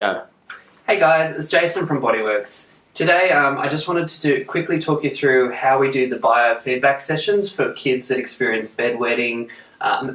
Yeah. Hey guys, it's Jason from BodyWorx. Today I just wanted to quickly talk you through how we do the biofeedback sessions for kids that experience bedwetting,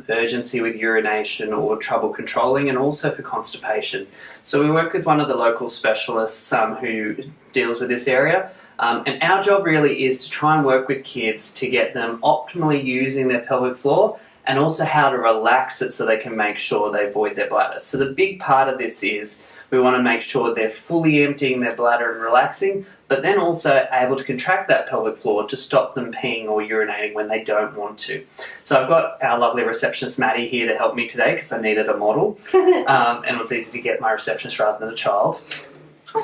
urgency with urination or trouble controlling, and also for constipation. So we work with one of the local specialists who deals with this area, and our job really is to try and work with kids to get them optimally using their pelvic floor and also how to relax it so they can make sure they void their bladder. So the big part of this is we want to make sure they're fully emptying their bladder and relaxing, but then also able to contract that pelvic floor to stop them peeing or urinating when they don't want to. So I've got our lovely receptionist Maddie here to help me today because I needed a model, and it was easy to get my receptionist rather than a child.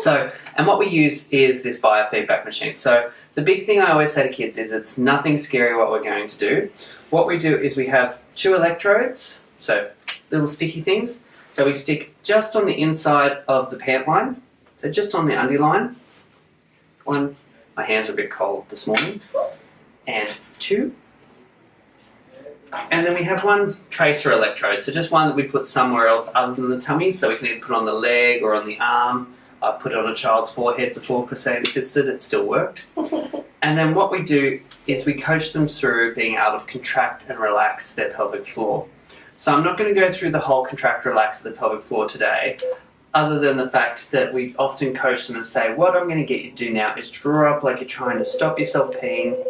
And what we use is this biofeedback machine. So the big thing I always say to kids is it's nothing scary what we're going to do. What we do is we have 2 electrodes, so little sticky things, that we stick just on the inside of the pant line, so just on the underline. 1, my hands are a bit cold this morning, and 2. And then we have 1 tracer electrode, so just one that we put somewhere else other than the tummy, so we can either put on the leg or on the arm. I've put it on a child's forehead before because they insisted, it still worked. And then what we do is we coach them through being able to contract and relax their pelvic floor. So I'm not going to go through the whole contract relax of the pelvic floor today, other than the fact that we often coach them and say, what I'm going to get you to do now is draw up like you're trying to stop yourself peeing.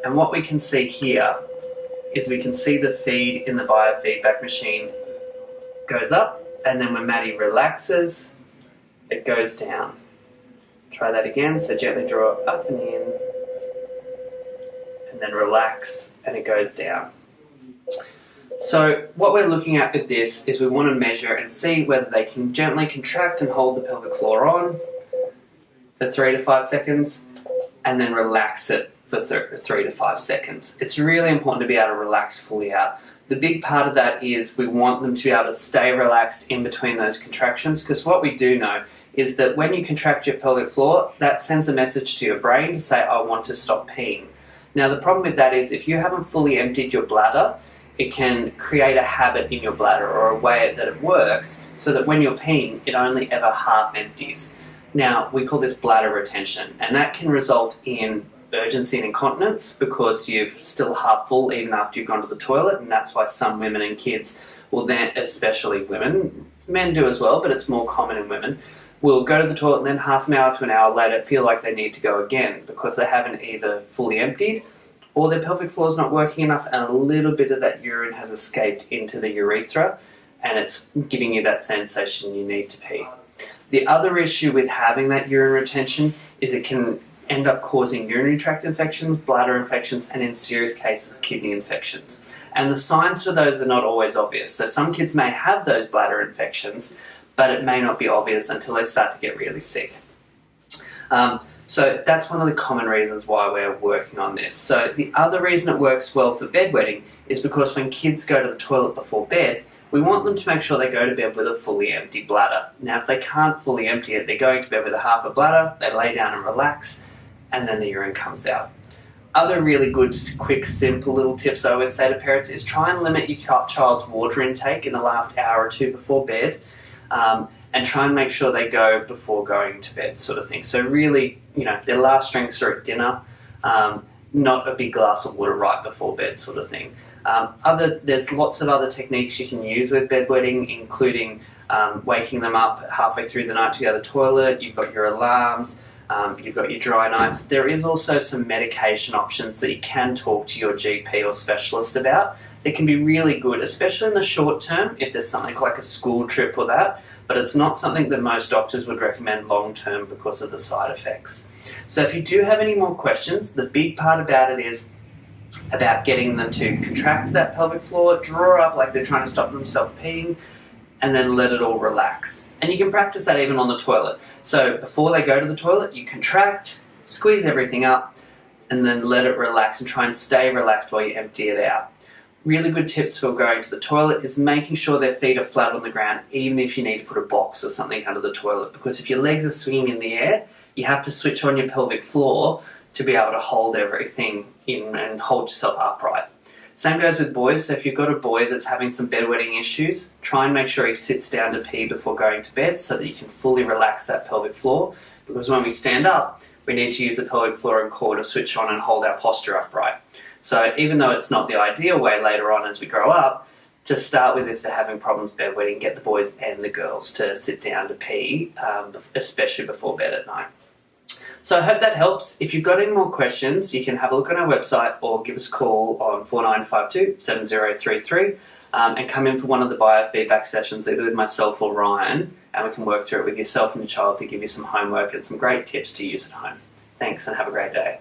And what we can see here is we can see the feed in the biofeedback machine goes up, and then when Maddie relaxes, it goes down. Try that again, so gently draw up and in, and then relax, and it goes down. So what we're looking at with this is we want to measure and see whether they can gently contract and hold the pelvic floor on for 3 to 5 seconds, and then relax it for 3 to 5 seconds. It's really important to be able to relax fully out. The big part of that is we want them to be able to stay relaxed in between those contractions, because what we do know is that when you contract your pelvic floor, that sends a message to your brain to say, I want to stop peeing. Now the problem with that is if you haven't fully emptied your bladder, it can create a habit in your bladder or a way that it works so that when you're peeing, it only ever half empties. Now, we call this bladder retention, and that can result in urgency and incontinence because you're still half full even after you've gone to the toilet, and that's why some women and kids will then, especially women, men do as well, but it's more common in women, will go to the toilet and then half an hour to an hour later feel like they need to go again because they haven't either fully emptied or their pelvic floor is not working enough and a little bit of that urine has escaped into the urethra and it's giving you that sensation you need to pee. The other issue with having that urine retention is it can end up causing urinary tract infections, bladder infections, and in serious cases, kidney infections. And the signs for those are not always obvious. So some kids may have those bladder infections, but it may not be obvious until they start to get really sick. So that's one of the common reasons why we're working on this. So the other reason it works well for bedwetting is because when kids go to the toilet before bed, we want them to make sure they go to bed with a fully empty bladder. Now if they can't fully empty it, they're going to bed with a half a bladder, they lay down and relax, and then the urine comes out. Other really good, quick, simple little tips I always say to parents is try and limit your child's water intake in the last hour or 2 before bed, and try and make sure they go before going to bed, sort of thing. So really, their last drinks are at dinner, not a big glass of water right before bed, sort of thing. There's lots of other techniques you can use with bedwetting, including waking them up halfway through the night to go to the toilet. You've got your alarms, you've got your dry nights. There is also some medication options that you can talk to your GP or specialist about. They can be really good, especially in the short term, if there's something like a school trip or that, but it's not something that most doctors would recommend long term because of the side effects. So if you do have any more questions, the big part about it is about getting them to contract that pelvic floor, draw up like they're trying to stop themselves peeing, and then let it all relax. And you can practice that even on the toilet. So before they go to the toilet, you contract, squeeze everything up, and then let it relax and try and stay relaxed while you empty it out. Really good tips for going to the toilet is making sure their feet are flat on the ground, even if you need to put a box or something under the toilet, because if your legs are swinging in the air, you have to switch on your pelvic floor to be able to hold everything in and hold yourself upright. Same goes with boys, so if you've got a boy that's having some bedwetting issues, try and make sure he sits down to pee before going to bed so that you can fully relax that pelvic floor, because when we stand up, we need to use the pelvic floor and core to switch on and hold our posture upright. So even though it's not the ideal way later on as we grow up, to start with, if they're having problems bedwetting, get the boys and the girls to sit down to pee, especially before bed at night. So I hope that helps. If you've got any more questions, you can have a look on our website or give us a call on 4952-7033 and come in for one of the biofeedback sessions, either with myself or Ryan, and we can work through it with yourself and your child to give you some homework and some great tips to use at home. Thanks and have a great day.